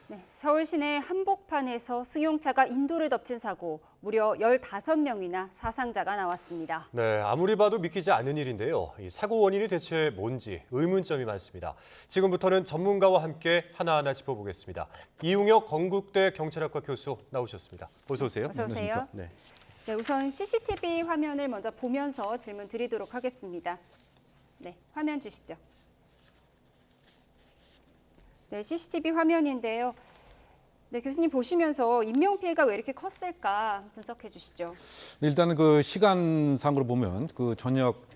네, 서울 시내 한복판에서 승용차가 인도를 덮친 사고, 무려 15명이나 사상자가 나왔습니다. 네, 아무리 봐도 믿기지 않는 일인데요. 이 사고 원인이 대체 뭔지 의문점이 많습니다. 지금부터는 전문가와 함께 하나하나 짚어보겠습니다. 이웅혁 건국대 경찰학과 교수 나오셨습니다. 어서 오세요. 어서 오세요. 네. 네, 우선 CCTV 화면을 먼저 보면서 질문 드리도록 하겠습니다. 네, 화면 주시죠. 네, CCTV 화면인데요. 네, 교수님 보시면서 인명피해가 왜 이렇게 컸을까 분석해 주시죠. 일단은 그 시간상으로 보면 그 저녁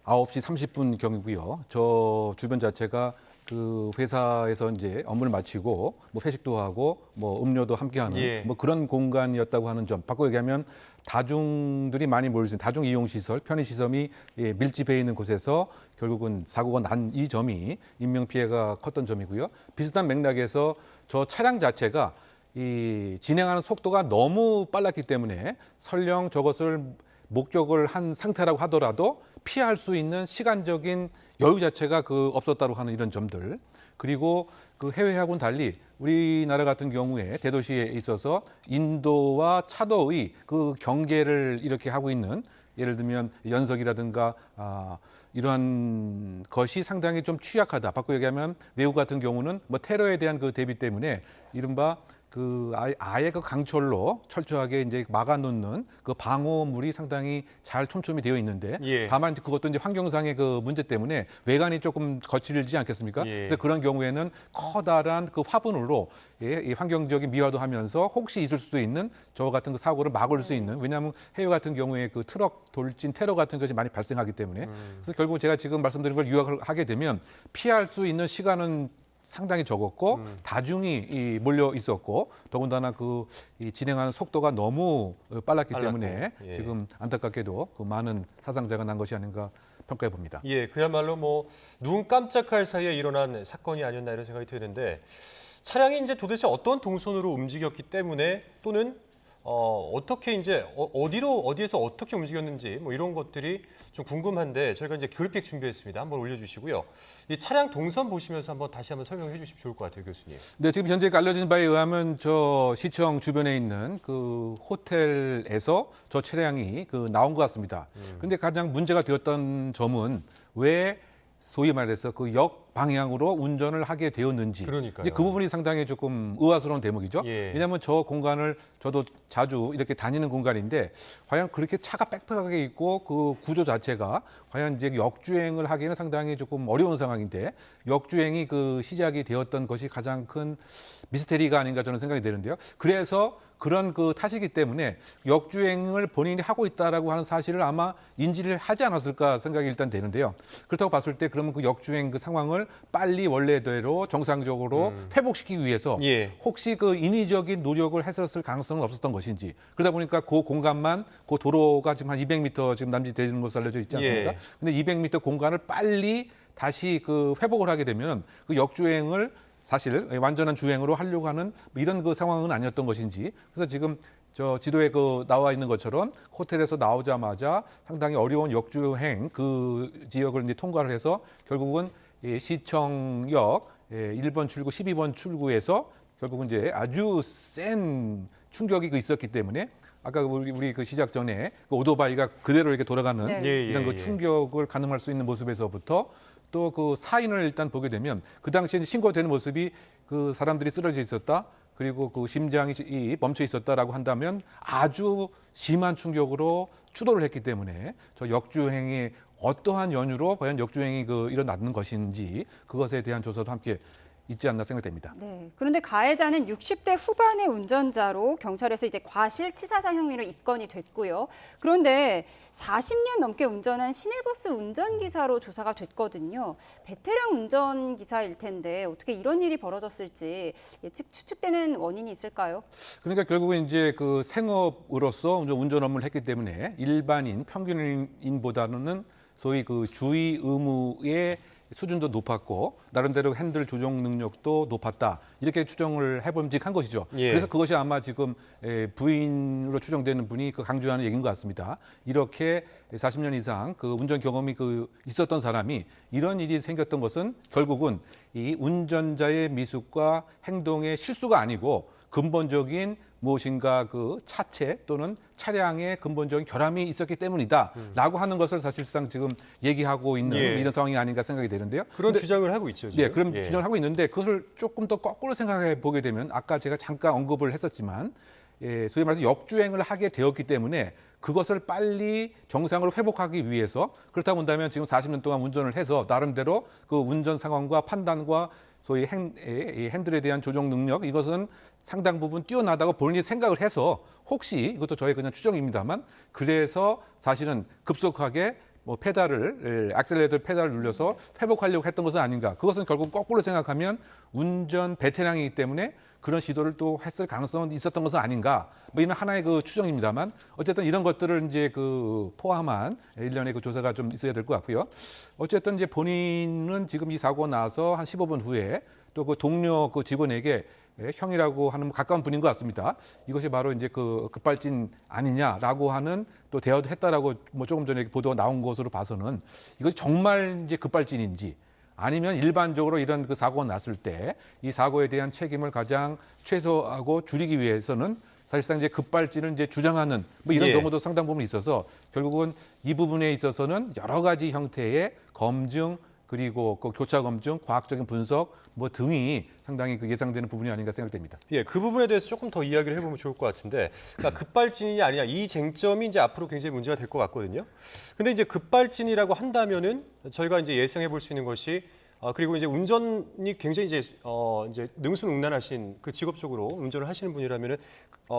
9시 30분 경이고요. 저 주변 자체가 그 회사에서 이제 업무를 마치고 뭐 회식도 하고 뭐 음료도 함께하는 뭐 그런 공간이었다고 하는 점. 바꿔 얘기하면 다중들이 많이 몰릴 수 있는 다중 이용 시설, 편의 시설이 밀집해 있는 곳에서 결국은 사고가 난 이 점이 인명 피해가 컸던 점이고요. 비슷한 맥락에서 저 차량 자체가 이 진행하는 속도가 너무 빨랐기 때문에 설령 저것을 목격을 한 상태라고 하더라도 피할 수 있는 시간적인 여유 자체가 그 없었다고 하는 이런 점들. 그리고 그 해외하고는 달리 우리나라 같은 경우에 대도시에 있어서 인도와 차도의 그 경계를 이렇게 하고 있는, 예를 들면 연석이라든가 이러한 것이 상당히 좀 취약하다. 바꿔 얘기하면 외국 같은 경우는 뭐 테러에 대한 그 대비 때문에 이른바 그 아예 그 강철로 철저하게 이제 막아놓는 그 방호물이 상당히 잘 촘촘히 되어 있는데 다만 그것도 이제 환경상의 그 문제 때문에 외관이 조금 거칠지 않겠습니까? 그래서 그런 경우에는 커다란 그 화분으로 이 환경적인 미화도 하면서 혹시 있을 수도 있는 저와 같은 그 사고를 막을 수 있는, 왜냐하면 해외 같은 경우에 그 트럭 돌진 테러 같은 것이 많이 발생하기 때문에 그래서 결국 제가 지금 말씀드린 걸 요약을 하게 되면 피할 수 있는 시간은 상당히 적었고 다중이 몰려 있었고 더군다나 이 진행하는 속도가 너무 빨랐기 때문에 지금 안타깝게도 그 많은 사상자가 난 것이 아닌가 평가해 봅니다. 예, 그야말로 뭐 눈 깜짝할 사이에 일어난 사건이 아니었나 이런 생각이 드는데 차량이 이제 도대체 어떤 동선으로 움직였기 때문에 또는 어떻게 이제 어디에서 어떻게 움직였는지 뭐 이런 것들이 좀 궁금한데 저희가 이제 그래픽 준비했습니다. 한번 올려주시고요. 이 차량 동선 보시면서 다시 한번 설명해 주시면 좋을 것 같아요, 교수님. 네, 지금 현재 알려진 바에 의하면 저 시청 주변에 있는 그 호텔에서 저 차량이 그 나온 것 같습니다. 그런데 가장 문제가 되었던 점은 왜 소위 말해서 그 역 방향으로 운전을 하게 되었는지, 그러니까요. 이제 그 부분이 상당히 조금 의아스러운 대목이죠. 왜냐하면 저 공간을 저도 자주 이렇게 다니는 공간인데 과연 그렇게 차가 빽빽하게 있고 그 구조 자체가 과연 이제 역주행을 하기에는 상당히 조금 어려운 상황인데 역주행이 그 시작이 되었던 것이 가장 큰 미스테리가 아닌가 저는 생각이 되는데요. 그래서 그런 그 탓이기 때문에 역주행을 본인이 하고 있다라고 하는 사실을 아마 인지를 하지 않았을까 생각이 일단 되는데요. 그렇다고 봤을 때 그러면 그 역주행 그 상황을 빨리 원래대로 정상적으로 회복시키기 위해서 혹시 그 인위적인 노력을 했었을 가능성은 없었던 것인지, 그러다 보니까 그 공간만 그 도로가 지금 한 200m 지금 남짓되는 것으로 알려져 있지 않습니까? 근데 200m 공간을 빨리 다시 그 회복을 하게 되면 그 역주행을 사실 완전한 주행으로 하려고 하는 이런 그 상황은 아니었던 것인지. 그래서 지금 저 지도에 그 나와 있는 것처럼 호텔에서 나오자마자 상당히 어려운 역주행 그 지역을 이제 통과를 해서 결국은 시청역 1번 출구, 12번 출구에서 결국은 이제 아주 센 충격이 있었기 때문에 아까 우리 그 시작 전에 그 오토바이가 그대로 이렇게 돌아가는 이런 그 충격을 가늠할 수 있는 모습에서부터 또 그 사인을 일단 보게 되면 그 당시에 신고되는 모습이 그 사람들이 쓰러져 있었다. 그리고 그 심장이 멈춰 있었다라고 한다면 아주 심한 충격으로 추돌을 했기 때문에 저 역주행이 어떠한 연유로 과연 역주행이 일어나는 것인지 그것에 대한 조사도 함께 있지 않나 생각됩니다. 네, 그런데 가해자는 60대 후반의 운전자로 경찰에서 이제 과실치사상 혐의로 입건이 됐고요. 그런데 40년 넘게 운전한 시내버스 운전기사로 조사가 됐거든요. 베테랑 운전기사일 텐데 어떻게 이런 일이 벌어졌을지 추측되는 원인이 있을까요? 그러니까 결국은 이제 그 생업으로서 운전 업무를 했기 때문에 일반인, 평균인보다는 소위 그 주의 의무의 수준도 높았고 나름대로 핸들 조정 능력도 높았다. 이렇게 추정을 해봄직한 것이죠. 예. 그래서 그것이 아마 지금 부인으로 추정되는 분이 그 강조하는 얘기인 것 같습니다. 이렇게 40년 이상 그 운전 경험이 있었던 사람이 이런 일이 생겼던 것은 결국은 이 운전자의 미숙과 행동의 실수가 아니고 근본적인 무엇인가 그 차체 또는 차량의 근본적인 결함이 있었기 때문이다라고 하는 것을 사실상 지금 얘기하고 있는 예. 이런 상황이 아닌가 생각이 되는데요. 그런 근데 주장을 하고 있죠. 지금. 네, 그럼 예. 주장을 하고 있는데 그것을 조금 더 거꾸로 생각해 보게 되면 아까 제가 잠깐 언급을 했었지만 소위 말해서 역주행을 하게 되었기 때문에 그것을 빨리 정상으로 회복하기 위해서 그렇다 본다면 지금 40년 동안 운전을 해서 나름대로 그 운전 상황과 판단과 소위 핸들에 대한 조정 능력 이것은 상당 부분 뛰어나다고 본인이 생각을 해서 혹시 이것도 저의 그냥 추정입니다만 그래서 사실은 급속하게 액셀레이터 페달을 눌려서 회복하려고 했던 것은 아닌가. 그것은 결국 거꾸로 생각하면 운전 베테랑이기 때문에 그런 시도를 또 했을 가능성은 있었던 것은 아닌가. 이런 하나의 그 추정입니다만 어쨌든 이런 것들을 이제 포함한 일련의 그 조사가 좀 있어야 될 것 같고요. 어쨌든 이제 본인은 지금 이 사고 나서 한 15분 후에 또 그 동료 그 직원에게 형이라고 하는 가까운 분인 것 같습니다. 이것이 바로 이제 그 급발진 아니냐라고 하는 또 대화도 했다라고 조금 전에 보도가 나온 것으로 봐서는 이것이 정말 이제 급발진인지 아니면 일반적으로 이런 그 사고가 났을 때 이 사고에 대한 책임을 가장 최소화하고 줄이기 위해서는 사실상 이제 급발진을 이제 주장하는 이런 예. 경우도 상당 부분 있어서 결국은 이 부분에 있어서는 여러 가지 형태의 검증 그리고 그 교차 검증, 과학적인 분석 등이 상당히 그 예상되는 부분이 아닌가 생각됩니다. 예, 그 부분에 대해서 조금 더 이야기를 해보면 좋을 것 같은데, 그러니까 급발진이 아니냐 이 쟁점이 이제 앞으로 굉장히 문제가 될 것 같거든요. 근데 이제 급발진이라고 한다면은 저희가 이제 예상해 볼 수 있는 것이 그리고 이제 운전이 굉장히 이제 능수능란하신 그 직업적으로 운전을 하시는 분이라면은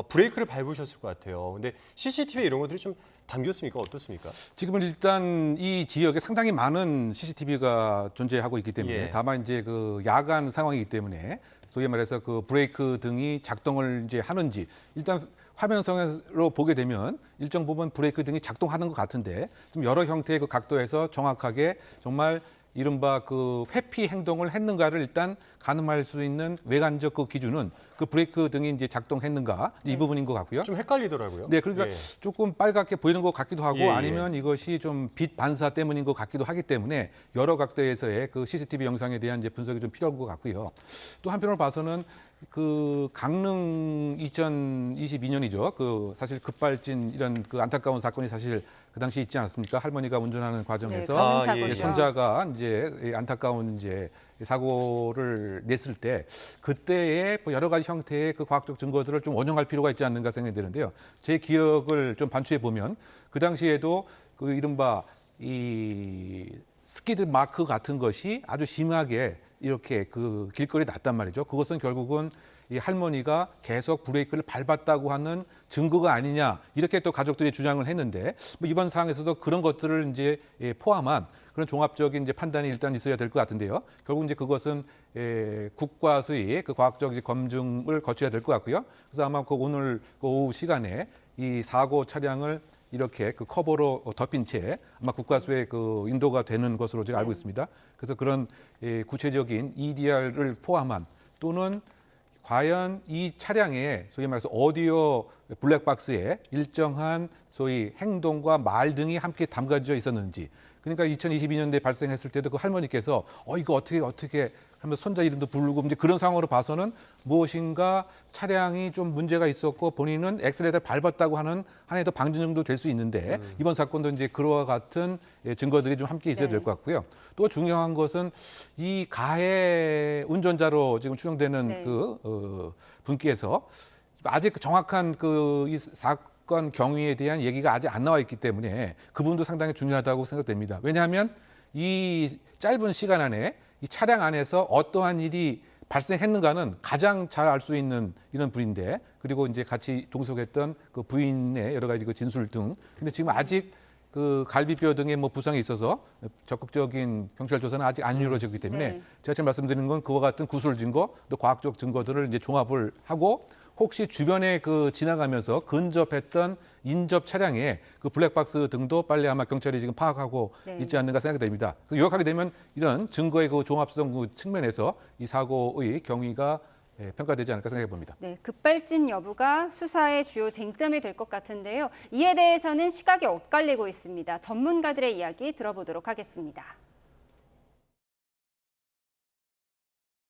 브레이크를 밟으셨을 것 같아요. 근데 CCTV에 이런 것들이 좀 담겼습니까? 어떻습니까? 지금은 일단 이 지역에 상당히 많은 CCTV가 존재하고 있기 때문에 예. 다만 이제 그 야간 상황이기 때문에 소위 말해서 그 브레이크 등이 작동을 이제 하는지 일단 화면상으로 보게 되면 일정 부분 브레이크 등이 작동하는 것 같은데 좀 여러 형태의 그 각도에서 정확하게 정말 이른바 그 회피 행동을 했는가를 일단 가늠할 수 있는 외관적 그 기준은 그 브레이크 등이 이제 작동했는가 이 부분인 것 같고요. 좀 헷갈리더라고요. 네, 그러니까 예. 조금 빨갛게 보이는 것 같기도 하고 예, 예. 아니면 이것이 좀 빛 반사 때문인 것 같기도 하기 때문에 여러 각도에서의 그 CCTV 영상에 대한 이제 분석이 좀 필요한 것 같고요. 또 한편으로 봐서는 그 강릉 2022년이죠. 그 사실 급발진 이런 그 안타까운 사건이 사실 그 당시 있지 않았습니까? 할머니가 운전하는 과정에서 네, 강릉 예, 사고죠. 예. 손자가 이제 안타까운 이제 사고를 냈을 때 그때의 여러 가지 형태의 그 과학적 증거들을 좀 원용할 필요가 있지 않는가 생각이 드는데요. 제 기억을 좀 반추해 보면 그 당시에도 그 이른바 이 스키드 마크 같은 것이 아주 심하게 이렇게 그 길거리에 났단 말이죠. 그것은 결국은 이 할머니가 계속 브레이크를 밟았다고 하는 증거가 아니냐 이렇게 또 가족들이 주장을 했는데 이번 사항에서도 그런 것들을 이제 포함한 그런 종합적인 이제 판단이 일단 있어야 될 것 같은데요. 결국 이제 그것은 국과수의 그 과학적 이제 검증을 거쳐야 될 것 같고요. 그래서 아마 그 오늘 그 오후 시간에 이 사고 차량을 이렇게 그 커버로 덮인 채 아마 국과수에 그 인도가 되는 것으로 제가 알고 있습니다. 그래서 그런 구체적인 EDR을 포함한 또는 과연 이 차량에 소위 말해서 오디오 블랙박스에 일정한 소위 행동과 말 등이 함께 담겨져 있었는지 그러니까 2022년도에 발생했을 때도 그 할머니께서 이거 어떻게 하면서 손자 이름도 부르고 이제 그런 상황으로 봐서는 무엇인가 차량이 좀 문제가 있었고 본인은 엑셀레이터를 밟았다고 하는 하나의 더 방증 정도 될 수 있는데 이번 사건도 이제 그와 같은 증거들이 좀 함께 있어야 될 것 같고요. 또 중요한 것은 이 가해 운전자로 지금 추정되는 네. 분께서 아직 정확한 이 사건 경위에 대한 얘기가 아직 안 나와 있기 때문에 그 부분도 상당히 중요하다고 생각됩니다. 왜냐하면 이 짧은 시간 안에 이 차량 안에서 어떠한 일이 발생했는가는 가장 잘 알 수 있는 이런 분인데 그리고 이제 같이 동석했던 그 부인의 여러 가지 그 진술 등 근데 지금 아직 그 갈비뼈 등의 부상이 있어서 적극적인 경찰 조사는 아직 안 이루어졌기 때문에 네. 제가 지금 말씀드리는 건 그와 같은 구술 증거 또 과학적 증거들을 이제 종합을 하고 혹시 주변에 그 지나가면서 근접했던 인접 차량의 그 블랙박스 등도 빨리 아마 경찰이 지금 파악하고 네. 있지 않는가 생각이 됩니다. 그래서 요약하게 되면 이런 증거의 그 종합성 그 측면에서 이 사고의 경위가 평가되지 않을까 생각해 봅니다. 네, 급발진 여부가 수사의 주요 쟁점이 될 것 같은데요. 이에 대해서는 시각이 엇갈리고 있습니다. 전문가들의 이야기 들어보도록 하겠습니다.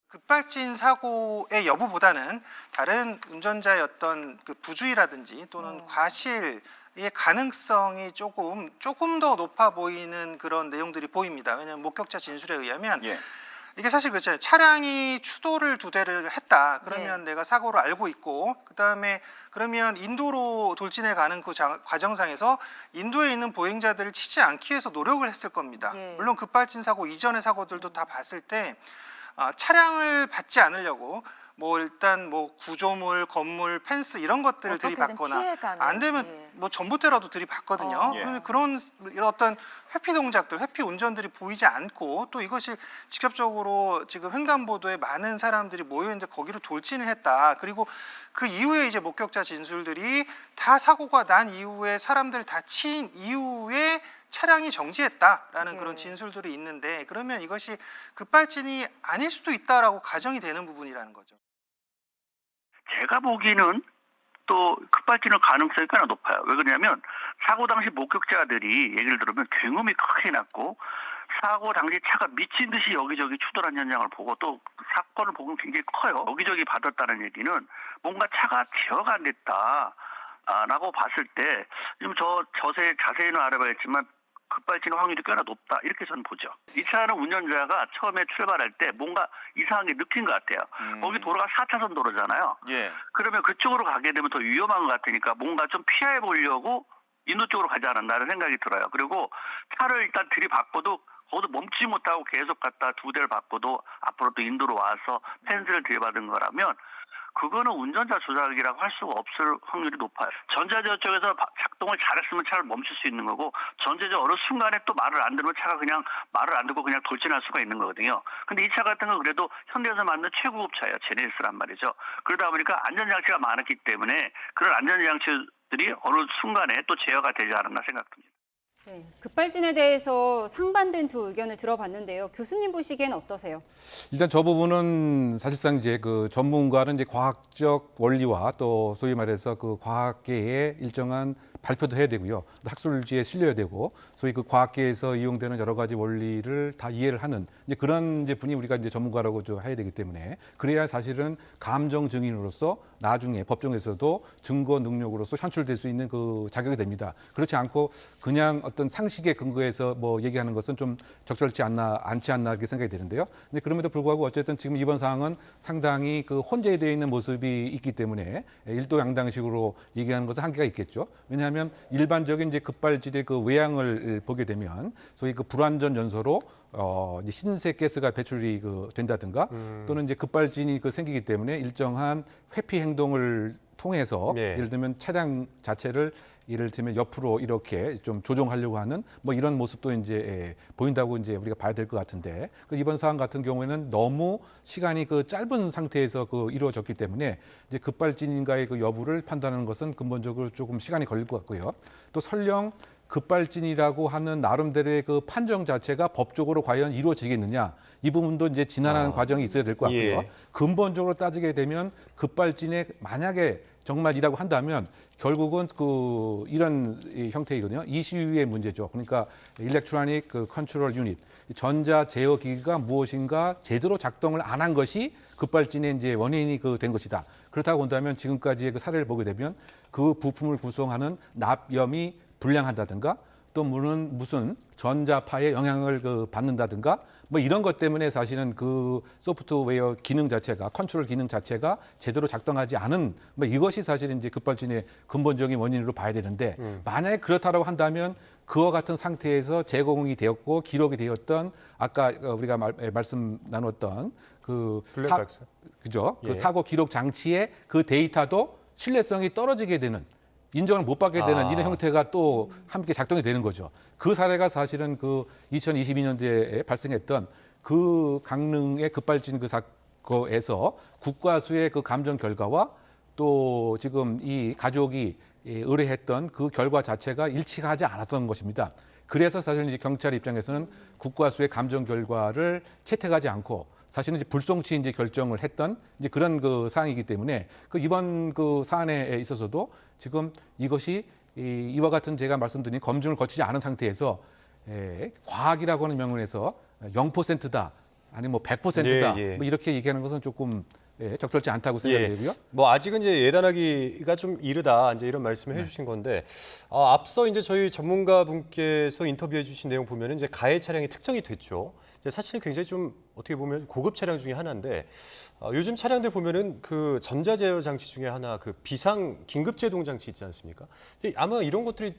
급발진 사고의 여부보다는 다른 운전자의 어떤 그 부주의라든지 또는 과실의 가능성이 조금 더 높아 보이는 그런 내용들이 보입니다. 왜냐하면 목격자 진술에 의하면 이게 사실 그렇잖아요. 차량이 추돌을 2대를 했다. 그러면 내가 사고를 알고 있고 그다음에 그러면 인도로 돌진해 가는 그 과정상에서 인도에 있는 보행자들을 치지 않기 위해서 노력을 했을 겁니다. 물론 급발진 사고 이전의 사고들도 다 봤을 때 차량을 받지 않으려고 일단 구조물, 건물, 펜스 이런 것들을 들이받거나 안 되면 전봇대라도 들이받거든요. 그런 어떤 회피 동작들, 회피 운전들이 보이지 않고 또 이것이 직접적으로 지금 횡단보도에 많은 사람들이 모여있는데 거기로 돌진을 했다. 그리고 그 이후에 이제 목격자 진술들이 다 사고가 난 이후에 사람들 다 친 이후에 차량이 정지했다라는 그런 진술들이 있는데 그러면 이것이 급발진이 아닐 수도 있다라고 가정이 되는 부분이라는 거죠. 제가 보기에는 또 급발진의 가능성이 꽤나 높아요. 왜 그러냐면 사고 당시 목격자들이 얘기를 들으면 굉음이 크게 났고 사고 당시 차가 미친 듯이 여기저기 추돌한 현장을 보고 또 사건을 보면 굉장히 커요. 여기저기 받았다는 얘기는 뭔가 차가 제어가 안 됐다. 라고 봤을 때 지금 자세히는 알아봐야겠지만 급발진 확률이 꽤나 높다 이렇게 저는 보죠. 이 차는 운전자가 처음에 출발할 때 뭔가 이상한 게 느낀 것 같아요. 거기 도로가 4차선 도로잖아요. 그러면 그쪽으로 가게 되면 더 위험한 것 같으니까 뭔가 좀 피해 보려고 인도 쪽으로 가지 않았나라는 생각이 들어요. 그리고 차를 일단 들이받고도 거기서 멈추지 못하고 계속 갔다 2대를 받고도 앞으로 또 인도로 와서 펜스를 들이받은 거라면 그거는 운전자 조작이라고 할 수가 없을 확률이 높아요. 전자제어 쪽에서 작동을 잘했으면 차를 멈출 수 있는 거고 전자제어 어느 순간에 또 말을 안 들으면 차가 그냥 말을 안 듣고 그냥 돌진할 수가 있는 거거든요. 근데 이 차 같은 건 그래도 현대에서 만든 최고급 차예요. 제네시스란 말이죠. 그러다 보니까 안전장치가 많았기 때문에 그런 안전장치들이 어느 순간에 또 제어가 되지 않았나 생각됩니다. 네, 급발진에 대해서 상반된 두 의견을 들어봤는데요. 교수님 보시기엔 어떠세요? 일단 저 부분은 사실상 이제 그 전문가는 이제 과학적 원리와 또 소위 말해서 그 과학계의 일정한 발표도 해야 되고요. 또 학술지에 실려야 되고, 소위 그 과학계에서 이용되는 여러 가지 원리를 다 이해를 하는 이제 그런 이제 분이 우리가 이제 전문가라고 좀 해야 되기 때문에 그래야 사실은 감정 증인으로서 나중에 법정에서도 증거 능력으로서 현출될 수 있는 그 자격이 됩니다. 그렇지 않고 그냥 어떤 상식에 근거해서 뭐 얘기하는 것은 좀 적절치 않지 않나 이렇게 생각이 되는데요. 근데 그럼에도 불구하고 어쨌든 지금 이번 사항은 상당히 그 혼재되어 있는 모습이 있기 때문에 일도양당식으로 얘기하는 것은 한계가 있겠죠. 왜냐하면 일반적인 이제 급발진의 그 외양을 보게 되면 소위 그 불완전 연소로 이제 신색 가스가 배출이 된다든가 또는 이제 급발진이 생기기 때문에 일정한 회피 행동을 통해서 예를 들면 차량 자체를 예를 들면 옆으로 이렇게 좀 조종하려고 하는 뭐 이런 모습도 이제 보인다고 이제 우리가 봐야 될 것 같은데 이번 사안 같은 경우에는 너무 시간이 짧은 상태에서 이루어졌기 때문에 이제 급발진인가의 여부를 판단하는 것은 근본적으로 조금 시간이 걸릴 것 같고요. 또 설령 급발진이라고 하는 나름대로의 판정 자체가 법적으로 과연 이루어지겠느냐 이 부분도 이제 진화하는 과정이 있어야 될 것 같고요. 근본적으로 따지게 되면 급발진에 만약에 정말이라고 한다면 결국은 이런 형태이거든요. ECU의 문제죠. 그러니까 Electronic Control Unit, 전자 제어 기기가 무엇인가 제대로 작동을 안 한 것이 급발진의 이제 원인이 된 것이다. 그렇다고 본다면 지금까지의 사례를 보게 되면 그 부품을 구성하는 납염이 불량한다든가 또 무슨 전자파의 영향을 받는다든가 뭐 이런 것 때문에 사실은 소프트웨어 기능 자체가 컨트롤 기능 자체가 제대로 작동하지 않은 뭐 이것이 사실은 이제 급발진의 근본적인 원인으로 봐야 되는데 만약에 그렇다고 한다면 그와 같은 상태에서 제공이 되었고 기록이 되었던 아까 우리가 말씀 나눴던 그죠? 그 사고 기록 장치의 그 데이터도 신뢰성이 떨어지게 되는 인정을 못 받게 되는 이런 형태가 또 함께 작동이 되는 거죠. 그 사례가 사실은 2022년도에 발생했던 그 강릉의 급발진 사고에서 국과수의 감정 결과와 또 지금 이 가족이 의뢰했던 그 결과 자체가 일치가 하지 않았던 것입니다. 그래서 사실 이제 경찰 입장에서는 국과수의 감정 결과를 채택하지 않고 사실은 이제 불송치 이제 결정을 했던 이제 그런 그 사항이기 때문에 그 이번 그 사안에 있어서도 지금 이것이 이와 같은 제가 말씀드린 검증을 거치지 않은 상태에서 과학이라고 하는 명분에서 0%다 아니 뭐 100%다 예, 예. 뭐 이렇게 얘기하는 것은 조금 적절치 않다고 생각되고요. 뭐 아직은 이제 예단하기가 좀 이르다 이제 이런 말씀을 해주신 건데 앞서 이제 저희 전문가분께서 인터뷰해주신 내용 보면은 이제 가해 차량이 특정이 됐죠. 사실 굉장히 좀 어떻게 보면 고급 차량 중에 하나인데 요즘 차량들 보면은 그 전자 제어 장치 중에 하나 그 비상 긴급 제동 장치 있지 않습니까? 아마 이런 것들이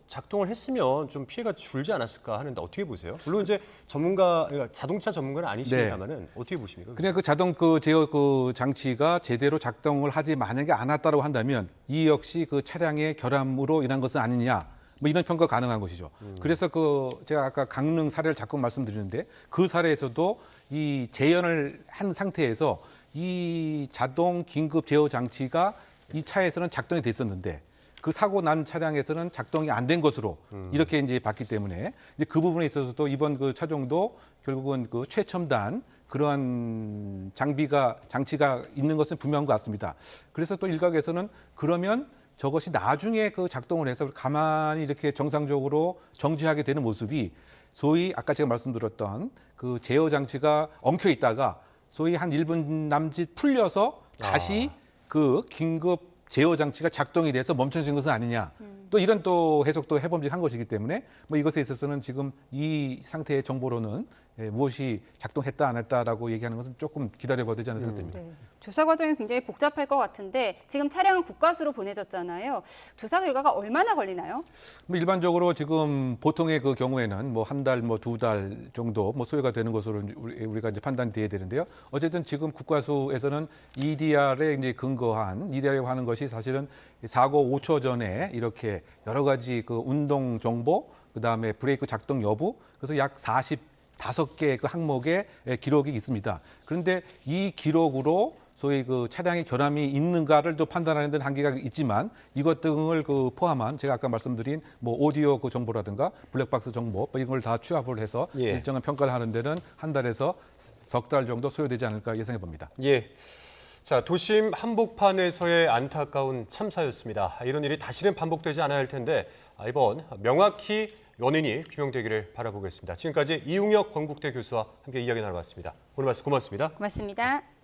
작동을 했으면 좀 피해가 줄지 않았을까 하는데 어떻게 보세요? 물론 이제 그러니까 자동차 전문가는 아니십니다만은 어떻게 보십니까? 그냥 그 자동 그 제어 그 장치가 제대로 작동을 하지 만약에 않았다고 한다면 이 역시 그 차량의 결함으로 인한 것은 아니냐. 뭐 이런 평가 가능한 것이죠. 그래서 그 제가 아까 강릉 사례를 자꾸 말씀드리는데 그 사례에서도 이 재연을 한 상태에서 이 자동 긴급 제어 장치가 이 차에서는 작동이 됐었는데 그 사고 난 차량에서는 작동이 안 된 것으로 이렇게 이제 봤기 때문에 이제 그 부분에 있어서도 이번 그 차종도 결국은 그 최첨단 그러한 장치가 있는 것은 분명한 것 같습니다. 그래서 또 일각에서는 그러면 저것이 나중에 그 작동을 해서 가만히 이렇게 정상적으로 정지하게 되는 모습이 소위 아까 제가 말씀드렸던 그 제어 장치가 엉켜 있다가 소위 한 1분 남짓 풀려서 다시 그 긴급 제어 장치가 작동이 돼서 멈춰진 것은 아니냐. 또 이런 또 해석도 해봄직한 것이기 때문에 뭐 이것에 있어서는 지금 이 상태의 정보로는 무엇이 작동했다 안 했다라고 얘기하는 것은 조금 기다려봐야 되지 않나 생각됩니다. 네. 조사 과정이 굉장히 복잡할 것 같은데 지금 차량은 국과수로 보내졌잖아요. 조사 결과가 얼마나 걸리나요? 뭐 일반적으로 지금 보통의 그 경우에는 뭐 한 달, 뭐 2달 정도 뭐 소요가 되는 것으로 우리가 이제 판단이 돼야 되는데요. 어쨌든 지금 국과수에서는 EDR에 이제 근거한 EDR이라고 하는 것이 사실은 사고 5초 전에 이렇게 여러 가지 그 운동 정보, 그다음에 브레이크 작동 여부, 그래서 약 45개의 그 항목의 기록이 있습니다. 그런데 이 기록으로 소위 그 차량의 결함이 있는가를 또 판단하는 데는 한계가 있지만 이것 등을 그 포함한 제가 아까 말씀드린 뭐 오디오 그 정보라든가 블랙박스 정보 뭐 이걸 다 취합을 해서 일정한 평가를 하는 데는 한 달에서 석 달 정도 소요되지 않을까 예상해 봅니다. 예. 자, 도심 한복판에서의 안타까운 참사였습니다. 이런 일이 다시는 반복되지 않아야 할 텐데 이번 명확히 원인이 규명되기를 바라보겠습니다. 지금까지 이웅혁 건국대 교수와 함께 이야기 나눠봤습니다. 오늘 말씀 고맙습니다. 고맙습니다.